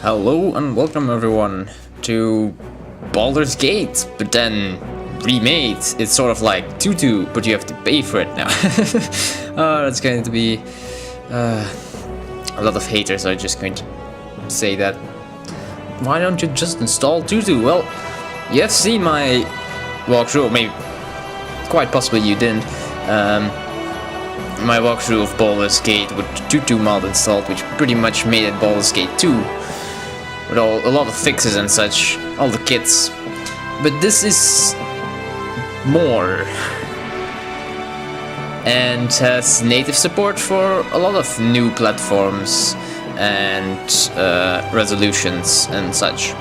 Hello and welcome everyone to Baldur's Gate, but then remade. It's sort of like Tutu, but you have to pay for it now. That's going to be a lot of haters are just going to say that. Why don't you just install Tutu? Well, you have seen my walkthrough, maybe quite possibly you didn't. My walkthrough of Baldur's Gate with Tutu mod installed, which pretty much made it Baldur's Gate 2. With a lot of fixes and such, all the kits. But this is more. And has native support for a lot of new platforms and resolutions and such.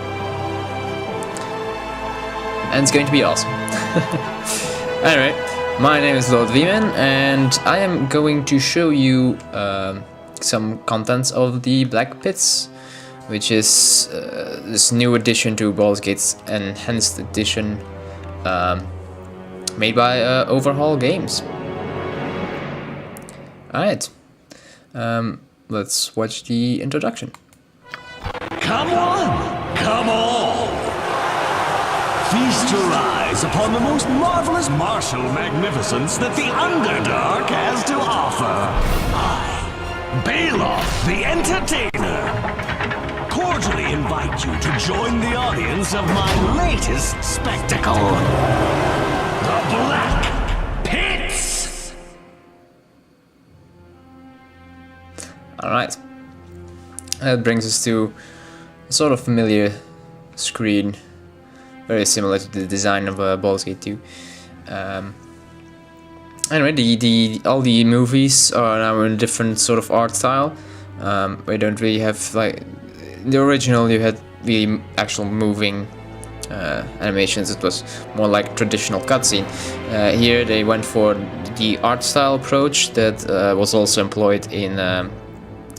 And it's going to be awesome. Anyway, my name is Lord Vman, and I am going to show you some contents of the Black Pits, which is this new addition to Baldur's Gate's Enhanced Edition, made by Overhaul Games. Alright, let's watch the introduction. Come on, come all! Feast your eyes upon the most marvelous martial magnificence that the Underdark has to offer. I, Baloth, the Entertainer, cordially invite you to join the audience of my latest spectacle, the Black Pits! Alright, that brings us to a sort of familiar screen, very similar to the design of Baldur's Gate 2. Anyway, all the movies are now in a different sort of art style. We don't really have, like, in the original you had the actual moving animations. It was more like traditional cutscene. Here they went for the art style approach that was also employed in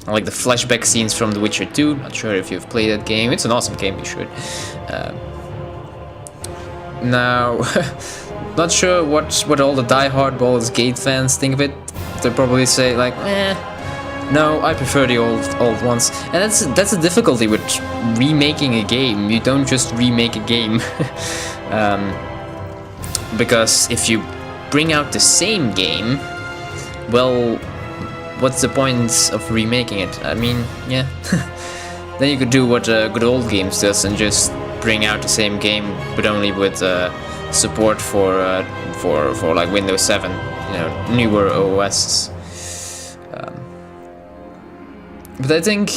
like the flashback scenes from The Witcher 2. Not sure if you've played that game. It's an awesome game, you should. Now, not sure what all the die-hard Baldur's Gate fans think of it. They probably say like, no, I prefer the old ones. And that's a difficulty with remaking a game. You don't just remake a game. Because if you bring out the same game, well, what's the point of remaking it? I mean, yeah. Then you could do what good old games does and just bring out the same game, but only with support for like Windows 7, newer OSs. But I think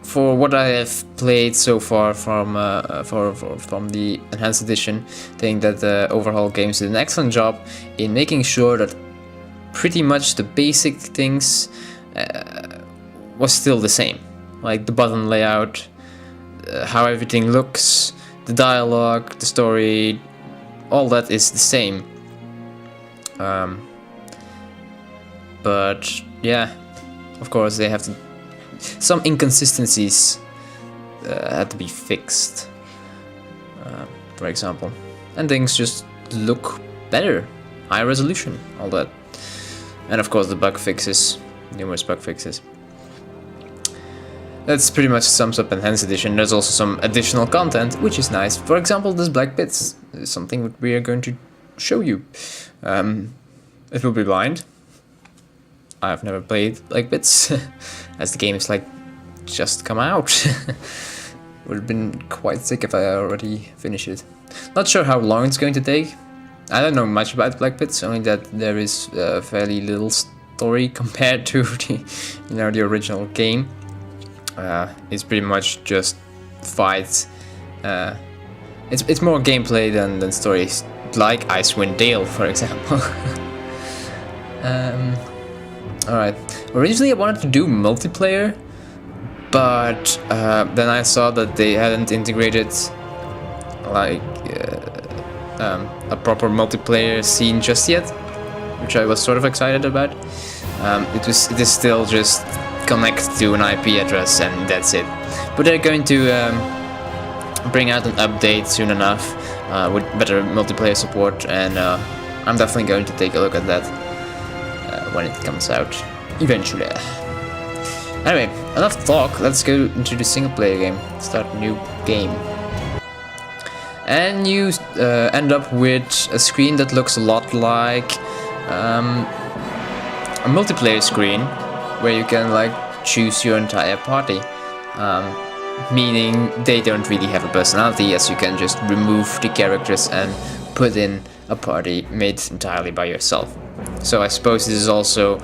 for what I have played so far from the Enhanced Edition, I think that Overhaul Games did an excellent job in making sure that pretty much the basic things was still the same, like the button layout, how everything looks, the dialogue, the story, all that is the same. But yeah, of course they have to. Some inconsistencies had to be fixed, for example, and things just look better, high resolution, all that, and of course the bug fixes, numerous bug fixes. That's pretty much sums up Enhanced Edition. There's also some additional content, which is nice. For example, this Black Pits is something that we are going to show you. It will be blind. I've never played Black Pits, as the game is like just come out. Would have been quite sick if I already finished it. Not sure how long it's going to take. I don't know much about Black Pits, only that there is fairly little story compared to the original game. It's pretty much just fights. It's more gameplay than stories, like Icewind Dale, for example. Alright, originally I wanted to do multiplayer, but then I saw that they hadn't integrated like a proper multiplayer scene just yet, which I was sort of excited about. It is still just connect to an IP address and that's it. But they're going to bring out an update soon enough with better multiplayer support, and I'm definitely going to take a look at that when it comes out eventually. Anyway, enough talk, let's go into the single player game. Start a new game. And you end up with a screen that looks a lot like a multiplayer screen, where you can like choose your entire party. Meaning they don't really have a personality, as you can just remove the characters and put in a party made entirely by yourself. So I suppose this is also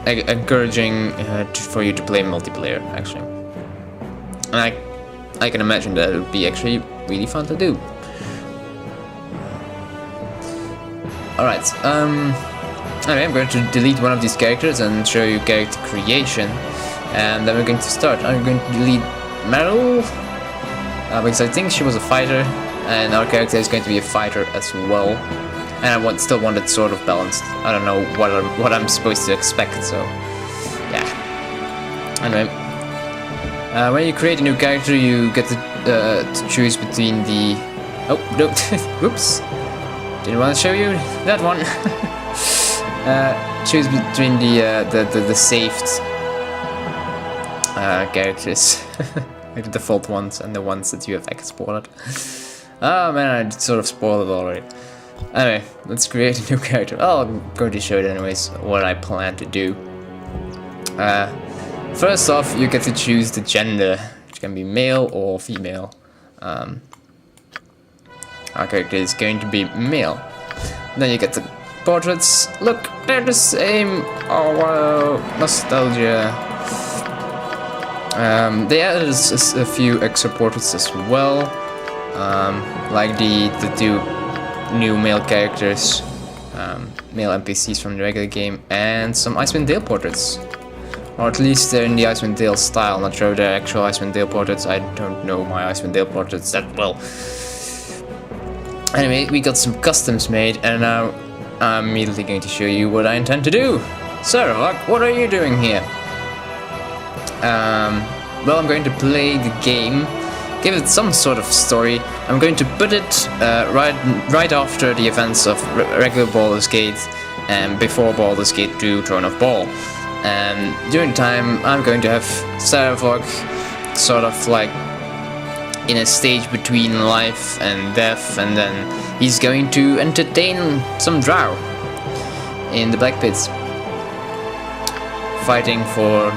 encouraging for you to play multiplayer, actually. And I can imagine that it would be actually really fun to do. Alright, anyway, I'm going to delete one of these characters and show you character creation. And then we're going to start. I'm going to delete Meryl, because I think she was a fighter, and our character is going to be a fighter as well. And I still want it sort of balanced. I don't know what I'm supposed to expect, so yeah. Anyway, when you create a new character, you get to choose between the... Oh, no, whoops. Didn't want to show you that one. Choose between the saved characters, like the default ones and the ones that you have exported. Oh man, I sort of spoiled it already. Anyway, let's create a new character. Oh, I'm going to show you anyways what I plan to do. First off, you get to choose the gender, which can be male or female. Our character is going to be male. Then you get the portraits. Look, they're the same. Oh wow, nostalgia. They added a few extra portraits as well, like the two new male characters, male NPCs from the regular game, and some Icewind Dale portraits. Or at least they're in the Icewind Dale style. Not sure if they're actual Icewind Dale portraits. I don't know my Icewind Dale portraits that well. Anyway, we got some customs made, and now I'm immediately going to show you what I intend to do. Sarah, what are you doing here? Well, I'm going to play the game, give it some sort of story. I'm going to put it right after the events of regular Baldur's Gate and before Baldur's Gate 2 Throne of Ball. And during the time, I'm going to have Saravog sort of like in a stage between life and death, and then he's going to entertain some drow in the Black Pits, fighting for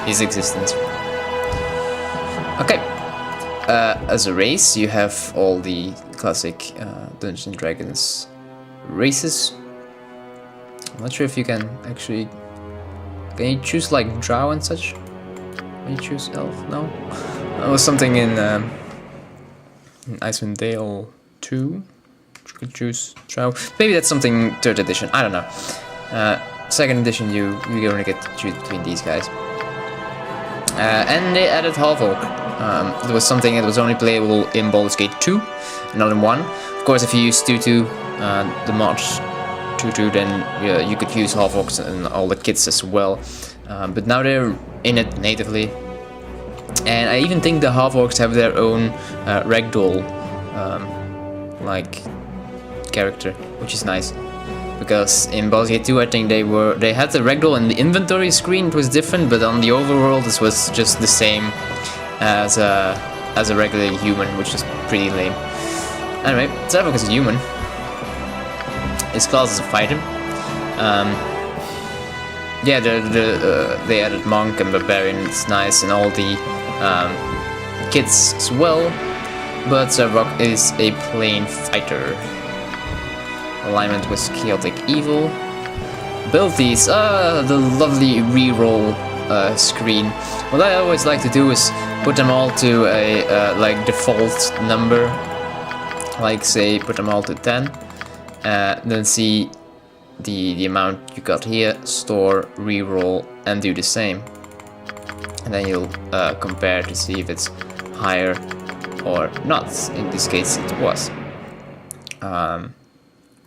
his existence. Okay, as a race, you have all the classic Dungeons & Dragons races. I'm not sure if you can actually... Can you choose like drow and such? Can you choose elf? No? There was something in Icewind Dale 2. You could choose drow. Maybe that's something 3rd edition, I don't know. 2nd edition, you're gonna get to choose between these guys. And they added half-orc. There was something that was only playable in Baldur's Gate 2, not in 1. Of course, if you use 2.2, the mod 2.2, then you could use half-orcs and all the kits as well. But now they're in it natively. And I even think the half-orcs have their own ragdoll like character, which is nice. Because in Baldur's Gate 2, I think they had the ragdoll in the inventory screen. It was different, but on the overworld, this was just the same as a regular human, which is pretty lame. Anyway, Zarvok is a human. His class is a fighter. Yeah, they added monk and barbarian. It's nice, and all the kits as well. But Zarvok is a plain fighter. Alignment with chaotic evil. Abilities, the lovely reroll screen. What I always like to do is put them all to a like default number, like say put them all to 10, then see the amount you got here, store, reroll, and do the same, and then you'll compare to see if it's higher or not. In this case, it was.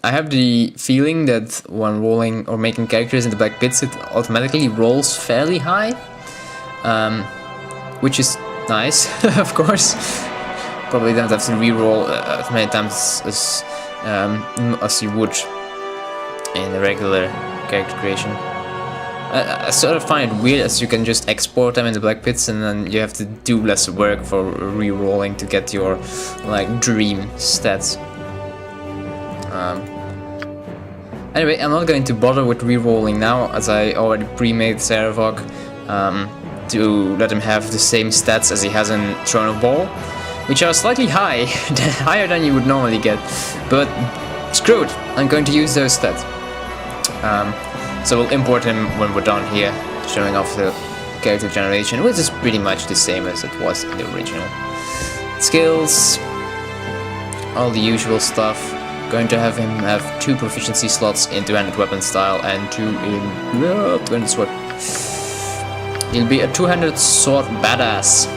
I have the feeling that when rolling or making characters in the Black Pits, it automatically rolls fairly high, which is nice, of course. Probably don't have to reroll as many times as you would in a regular character creation. I sort of find it weird as you can just export them into black pits and then you have to do less work for re-rolling to get your like dream stats. Anyway, I'm not going to bother with re-rolling now, as I already pre-made Sarevok to let him have the same stats as he has in Throne of Ball, which are slightly high, higher than you would normally get, but screw it, I'm going to use those stats. So we'll import him when we're done here, showing off the character generation, which is pretty much the same as it was in the original. Skills, all the usual stuff. Going to have him have 2 proficiency slots in two-handed weapon style and 2 in two-handed sword. He'll be a two-handed sword badass.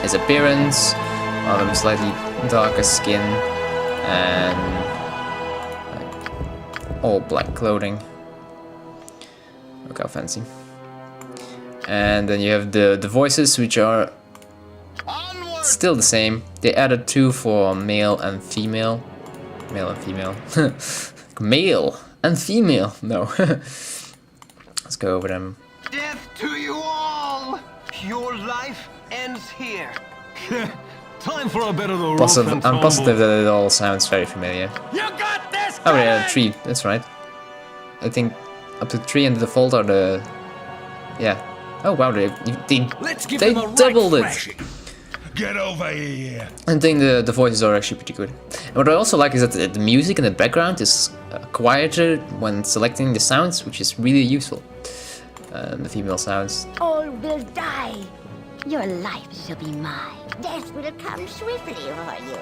His appearance, slightly darker skin, and like, all black clothing. Look how fancy. And then you have the voices, which are still the same. They added 2 for male and female. Male and female. Male and female. No. Let's go over them. Death to you all! Your life ends here. Time for a bit of the I'm positive that it all sounds very familiar. You got this! Oh yeah, 3. That's right. I think up to 3 and the default are the... Yeah. Oh wow, they doubled it! Get over here! I think the voices are actually pretty good. And what I also like is that the music in the background is quieter when selecting the sounds, which is really useful. The female sounds. All will die. Your life shall be mine. Death will come swiftly for you.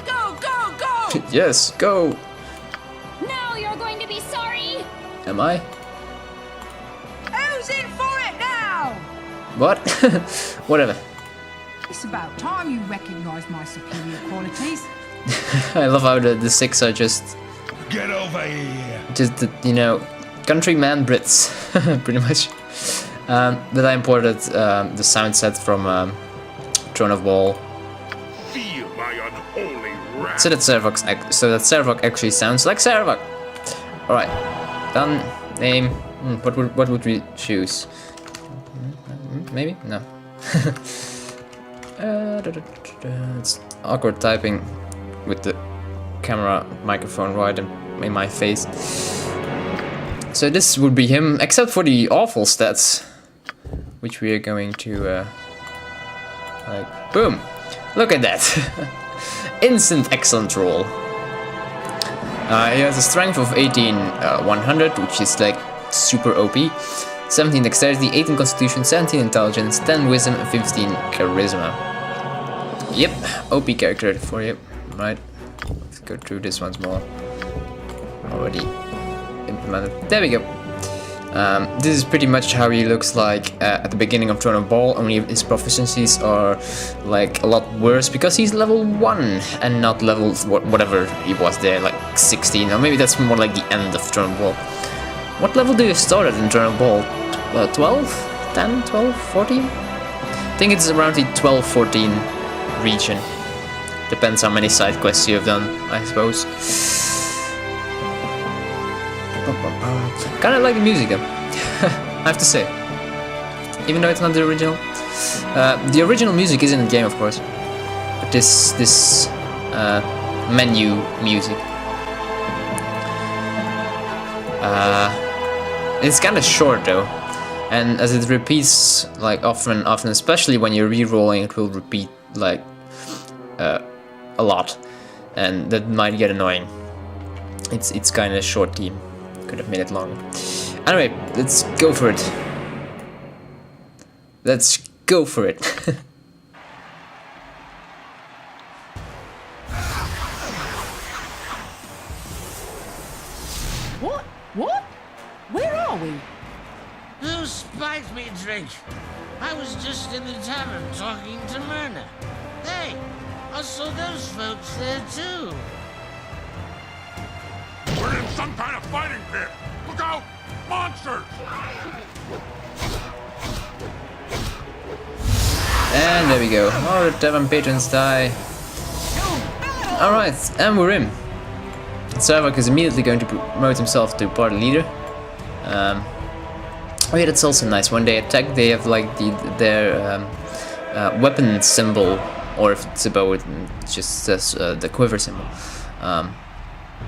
Go, go, go! Yes, go! Now you're going to be sorry! Am I? Who's in for it now? What? Whatever. It's about time you recognise my superior qualities. I love how the 6 are just... Get over here! Just, you know, countryman Brits, pretty much. But I imported the sound set from Throne of Ball. Feel my unholy wrath! So that Sarevok actually sounds like Sarevok. Alright, done. Name. What would we choose? Maybe? No. It's awkward typing with the camera microphone right in my face. So this would be him, except for the awful stats, which we are going to like boom. Look at that. Instant excellent roll. He has a strength of 18 100, which is like super OP. 17 dexterity, 18 constitution, 17 intelligence, 10 wisdom, and 15 charisma. Yep, OP character for you. Right, let's go through this once more. Already implemented. There we go. This is pretty much how he looks like at the beginning of Throne of Ball, only his proficiencies are like a lot worse because he's level 1 and not level whatever he was there, like 16, or maybe that's more like the end of Throne of Ball. What level do you start at in Throne of Ball? 12? 10? 12? 14? I think it's around the 12-14 region. Depends how many side quests you have done, I suppose. Kinda like the music though, I have to say. Even though it's not the original. The original music is in the game, of course. But this menu music. It's kinda short though. And as it repeats like often, especially when you're re-rolling, it will repeat like a lot. And that might get annoying. It's kinda a short team. Could have made it longer. Anyway, let's go for it. Let's go for it. What? What? Where are we? Who spiked me a drink? I was just in the tavern talking to Myrna. Hey, I saw those folks there too. We're in some kind of fighting pit! Look out! Monsters! And there we go. All the tavern patrons die. Alright, and we're in. Sarevok is immediately going to promote himself to party leader. Oh yeah, that's also nice. When they attack, they have like their weapon symbol, or if it's a bow, it just says the quiver symbol.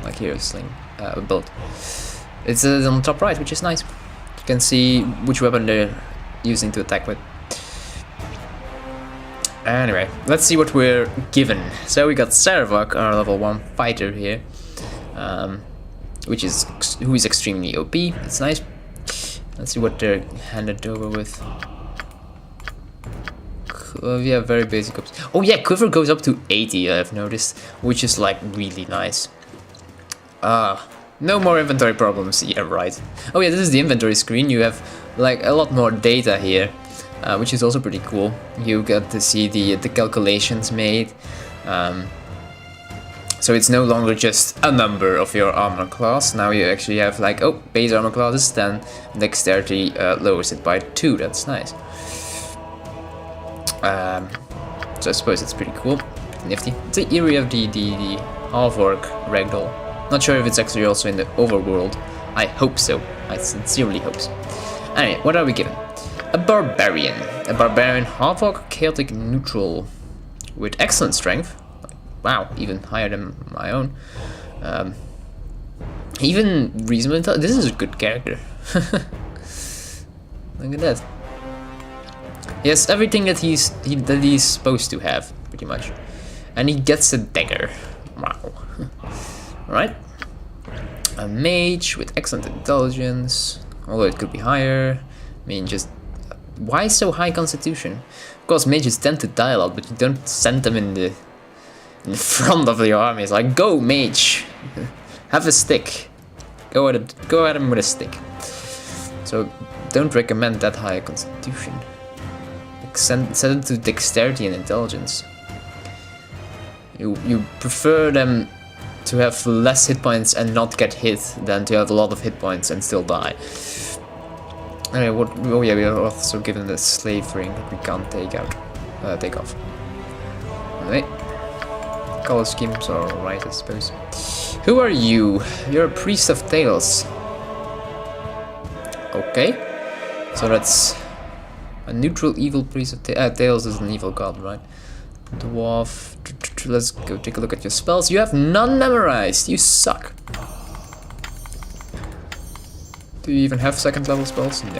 Like here, sling, bolt. It's on the top right, which is nice. You can see which weapon they're using to attack with. Anyway, let's see what we're given. So we got Saravok, our level 1 fighter here, who is extremely OP. It's nice. Let's see what they're handed over with. Yeah, very basic ups. Oh yeah, quiver goes up to 80, I've noticed, which is like really nice. No more inventory problems. Yeah, right. Oh yeah, this is the inventory screen. You have like a lot more data here, which is also pretty cool. You get to see the calculations made. So it's no longer just a number of your armor class. Now you actually have like, oh, base armor class is 10, dexterity lowers it by 2. That's nice. So I suppose it's pretty cool, nifty. It's the area of the half-orc ragdoll. Not sure if it's actually also in the overworld. I hope so. I sincerely hope so. Anyway, what are we given? A barbarian. A barbarian half-orc chaotic neutral with excellent strength. Wow, even higher than my own. Even reasonable. This is a good character. Look at that. He has everything that he's supposed to have, pretty much, and he gets a dagger. Wow. Right. A mage with excellent intelligence, although it could be higher. I mean, just why so high constitution? Of course, mages tend to die a lot, but you don't send them in the front of your army. It's like, go mage, have a stick, go at him with a stick. So don't recommend that high constitution. Set it to dexterity and intelligence. You prefer them to have less hit points and not get hit than to have a lot of hit points and still die. Anyway, oh yeah, we are also given the slave ring that we can't take off. Anyway, color schemes are alright, I suppose. Who are you? You're a priest of Tales. Okay, so that's a neutral evil priest of Tales is an evil god, right? Dwarf. Let's go take a look at your spells. You have none memorized. You suck. Do you even have second level spells? No.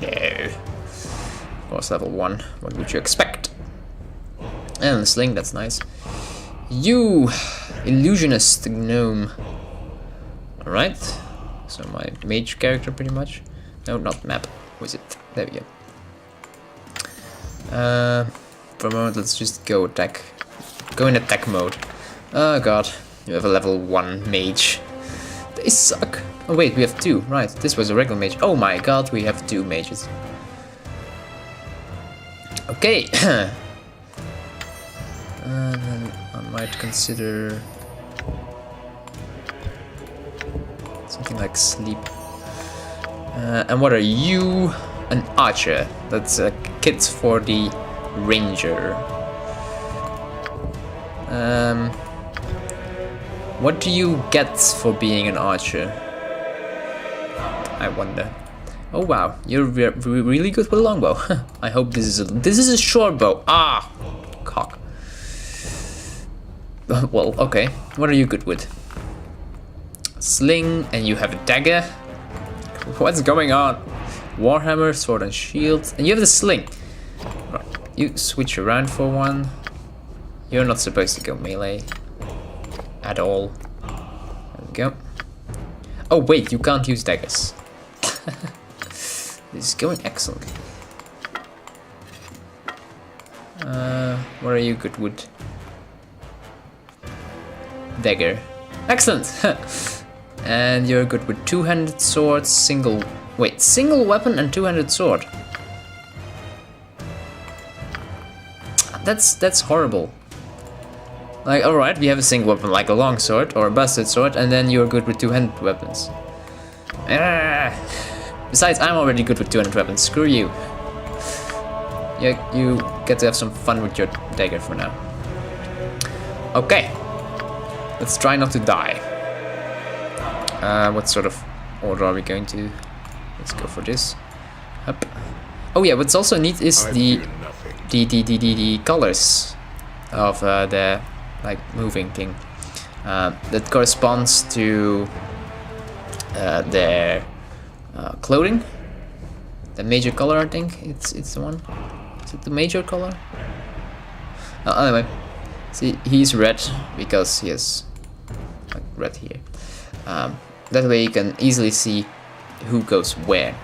No. Of course, level 1. What would you expect? And the sling, that's nice. You, illusionist gnome. Alright. So my mage character, pretty much. No, not map. Was it? There we go. For a moment, let's just go attack. Go in attack mode. Oh god, you have a level 1 mage. They suck. Oh wait, we have 2. Right, this was a regular mage. Oh my god, we have 2 mages. Okay. Then I might consider something like sleep. And what are you? An archer. That's a kit for the ranger. What do you get for being an archer? I wonder. Oh wow, you're really good with a longbow. I hope this is a short bow. Ah, cock. Well, okay. What are you good with? Sling, and you have a dagger. What's going on? Warhammer, sword and shield, and you have the sling. Right. You switch around for one. You're not supposed to go melee at all. There we go. Oh wait, you can't use daggers. This is going excellently. What are you good with? Dagger. Excellent! And you're good with two-handed swords, single weapon and two-handed sword. That's horrible. Like, alright, we have a single weapon like a long sword or a busted sword, and then you're good with two-handed weapons. Besides, I'm already good with two-handed weapons. Screw you. You get to have some fun with your dagger for now. Okay. Let's try not to die. What sort of order are we going to let's go for this. Up. Oh yeah, what's also neat is the colors of the like moving thing. That corresponds to their clothing. The major color, I think it's the one. Is it the major color? Anyway, see, he's red because he has like red here. That way you can easily see who goes where.